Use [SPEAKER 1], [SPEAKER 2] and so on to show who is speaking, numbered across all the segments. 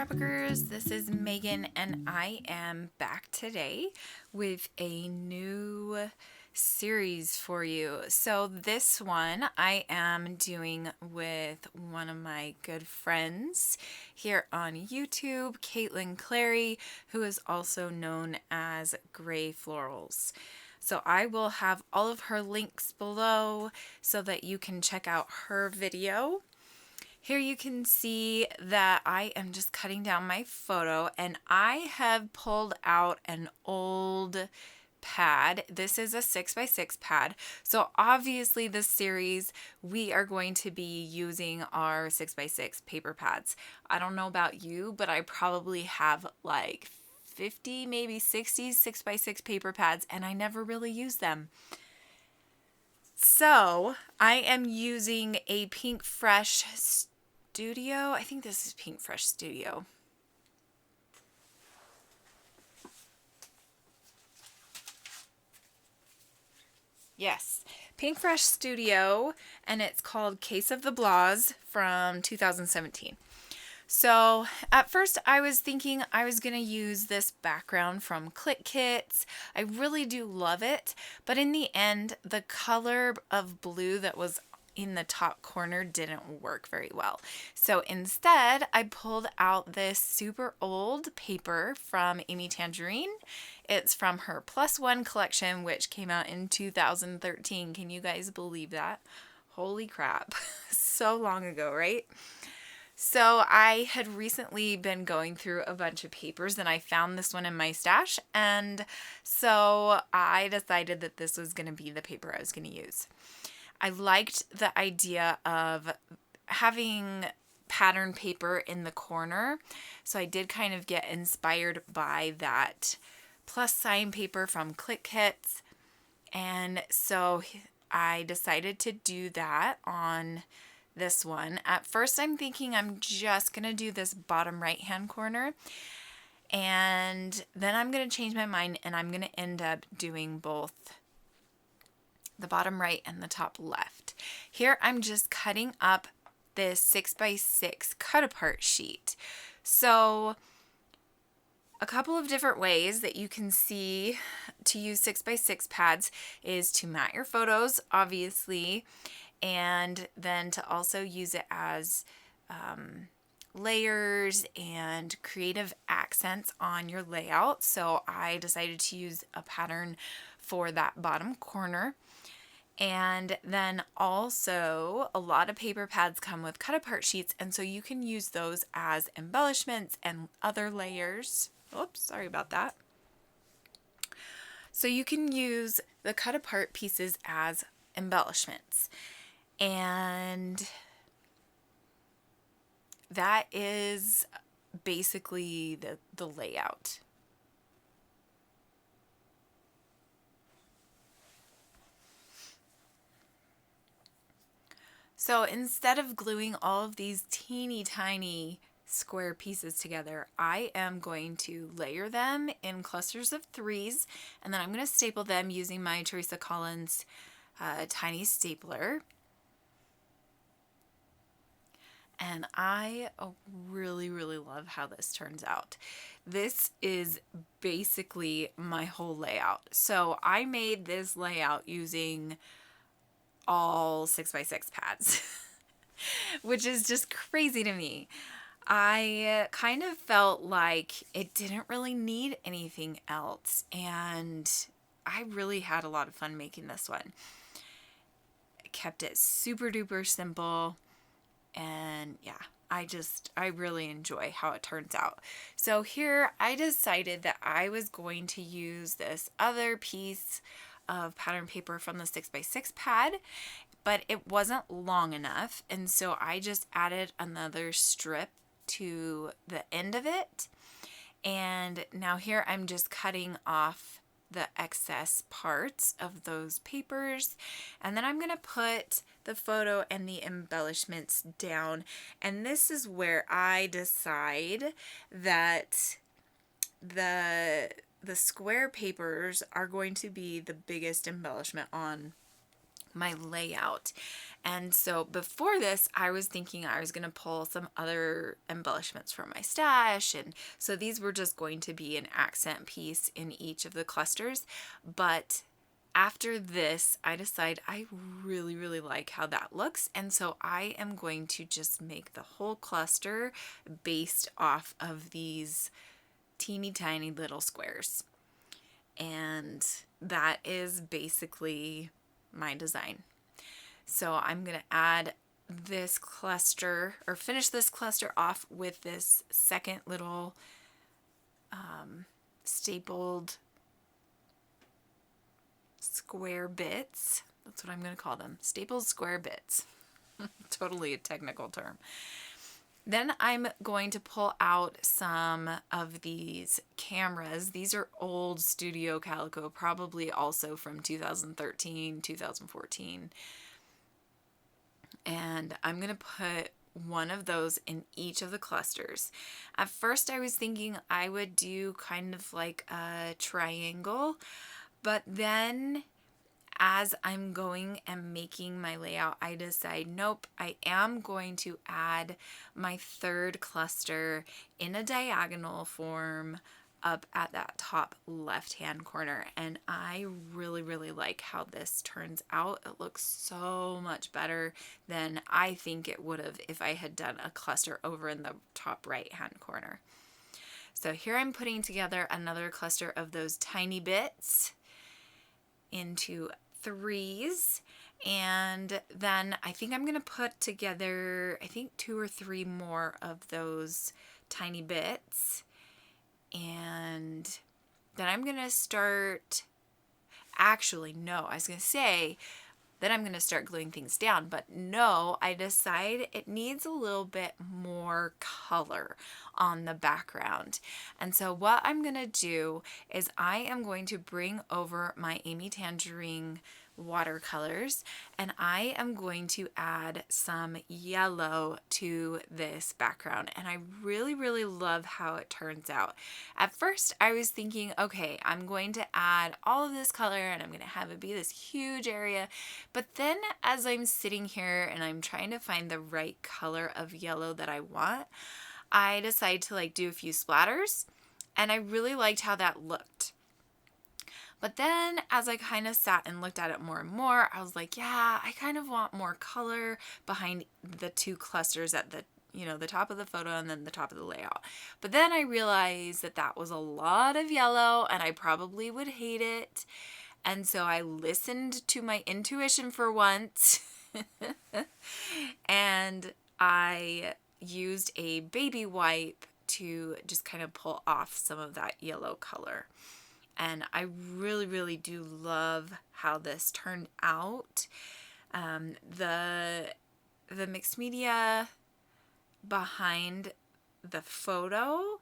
[SPEAKER 1] Scrapbookers, this is Megan and I am back today with a new series for you. So this one I am doing with one of my good friends here on YouTube, Katelyn Clary, who is also known as Gray Florals. So I will have all of her links below so that you can check out her video. Here you can see that I am just cutting down my photo, and I have pulled out an old pad. This is a 6x6 pad. So obviously this series we are going to be using our 6x6 paper pads. I don't know about you, but I probably have like 50, maybe 60 6x6 paper pads, and I never really use them. So I am using a Pink Fresh Studio. I think this is Pink Fresh Studio. Yes, Pink Fresh Studio, and it's called Case of the Blahs from 2017. So at first I was thinking I was going to use this background from Click Kits. I really do love it, but in the end the color of blue that was in the top corner didn't work very well. So instead I pulled out this super old paper from Amy Tangerine. It's from her Plus One collection, which came out in 2013. Can you guys believe that? Holy crap. So long ago, right? So I had recently been going through a bunch of papers and I found this one in my stash, and so I decided that this was going to be the paper I was going to use. I liked the idea of having pattern paper in the corner, so I did kind of get inspired by that plus sign paper from Click Kits, and so I decided to do that on this one. At first I'm thinking I'm just gonna do this bottom right hand corner, and then I'm gonna change my mind and I'm gonna end up doing both the bottom right and the top left. Here I'm just cutting up this 6x6 cut apart sheet. So a couple of different ways that you can see to use 6x6 pads is to mat your photos, obviously, and then to also use it as layers and creative accents on your layout. So I decided to use a pattern for that bottom corner. And then also a lot of paper pads come with cut apart sheets, and so you can use those as embellishments and other layers. Oops, sorry about that. So you can use the cut apart pieces as embellishments. And that is basically the layout. So instead of gluing all of these teeny tiny square pieces together, I am going to layer them in clusters of 3s, and then I'm going to staple them using my Teresa Collins tiny stapler. And I really love how this turns out. This is basically my whole layout. So I made this layout using all 6x6 pads, which is just crazy to me. I kind of felt like it didn't really need anything else, and I really had a lot of fun making this one. I kept it super duper simple, and yeah, I really enjoy how it turns out. So here I decided that I was going to use this other piece of pattern paper from the 6x6 pad, but it wasn't long enough, and so I just added another strip to the end of it. And now here I'm just cutting off the excess parts of those papers, and then I'm going to put the photo and the embellishments down, and this is where I decide that the square papers are going to be the biggest embellishment on my layout. And so before this, I was thinking I was going to pull some other embellishments from my stash. And so these were just going to be an accent piece in each of the clusters. But after this, I decide I really, really like how that looks. And so I am going to just make the whole cluster based off of these teeny tiny little squares. And that is basically my design. So I'm going to add this cluster, or finish this cluster off with this second little stapled square bits. That's what I'm going to call them. Stapled square bits. Totally a technical term. Then I'm going to pull out some of these cameras. These are old Studio Calico, probably also from 2013, 2014. And I'm going to put one of those in each of the clusters. At first I was thinking I would do kind of like a triangle, but then as I'm going and making my layout, I decide, nope, I am going to add my third cluster in a diagonal form up at that top left-hand corner. And I really, really like how this turns out. It looks so much better than I think it would have if I had done a cluster over in the top right-hand corner. So here I'm putting together another cluster of those tiny bits into threes, and then I think I'm going to put together, I think 2 or 3 more of those tiny bits. And then I'm going to start, actually, no, I was going to say that I'm going to start gluing things down, but no, I decide it needs a little bit more color on the background. And so what I'm going to do is I am going to bring over my Amy Tangerine watercolors, and I am going to add some yellow to this background, and I really, really love how it turns out. At first I was thinking, okay, I'm going to add all of this color and I'm going to have it be this huge area, but then as I'm sitting here and I'm trying to find the right color of yellow that I want, I decided to do a few splatters, and I really liked how that looked. But then as I kind of sat and looked at it more and more, I was like, yeah, I kind of want more color behind the 2 clusters at the top of the photo and then the top of the layout. But then I realized that that was a lot of yellow and I probably would hate it. And so I listened to my intuition for once and I used a baby wipe to just kind of pull off some of that yellow color. And I really, really do love how this turned out. The mixed media behind the photo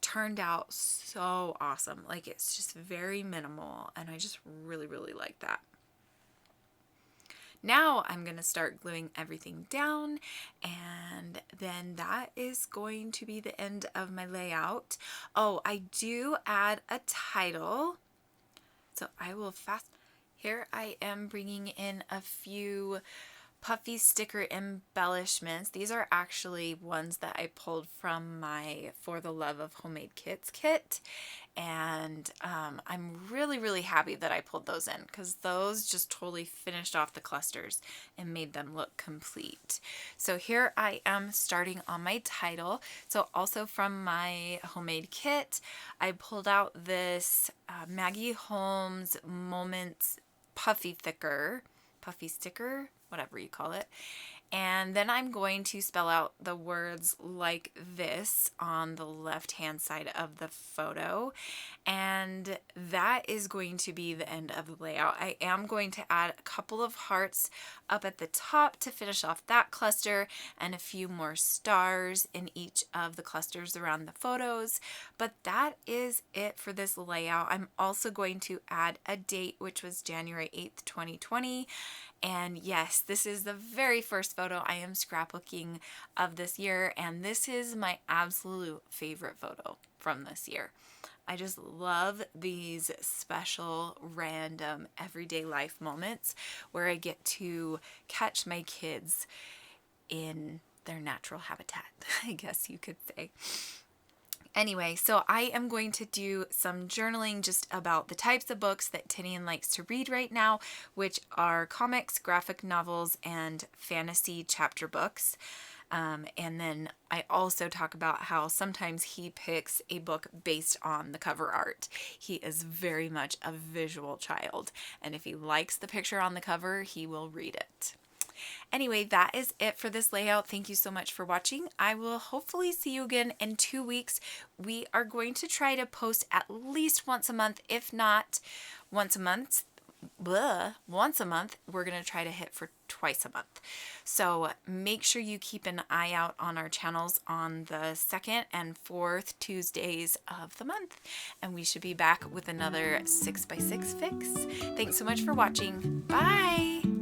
[SPEAKER 1] turned out so awesome. It's just very minimal, and I just really, really like that. Now I'm going to start gluing everything down, and then that is going to be the end of my layout. Oh, I do add a title, so I will Here I am bringing in a few puffy sticker embellishments. These are actually ones that I pulled from my For the Love of Homemade Kits kit, and I'm really, really happy that I pulled those in because those just totally finished off the clusters and made them look complete. So here I am starting on my title. So also from my homemade kit, I pulled out this Maggie Holmes Moments puffy sticker, whatever you call it. And then I'm going to spell out the words like this on the left-hand side of the photo. And that is going to be the end of the layout. I am going to add a couple of hearts up at the top to finish off that cluster and a few more stars in each of the clusters around the photos. But that is it for this layout. I'm also going to add a date, which was January 8th, 2020. And yes, this is the very first photo I am scrapbooking of this year, and this is my absolute favorite photo from this year. I just love these special, random, everyday life moments where I get to catch my kids in their natural habitat, I guess you could say. Anyway, so I am going to do some journaling just about the types of books that Tinian likes to read right now, which are comics, graphic novels, and fantasy chapter books. And then I also talk about how sometimes he picks a book based on the cover art. He is very much a visual child, and if he likes the picture on the cover, he will read it. Anyway, that is it for this layout. Thank you so much for watching. I will hopefully see you again in 2 weeks. We are going to try to post at least once a month, if not once a month. Once a month. We're going to try to hit for twice a month. So make sure you keep an eye out on our channels on the 2nd and 4th Tuesdays of the month. And we should be back with another 6x6 fix. Thanks so much for watching. Bye!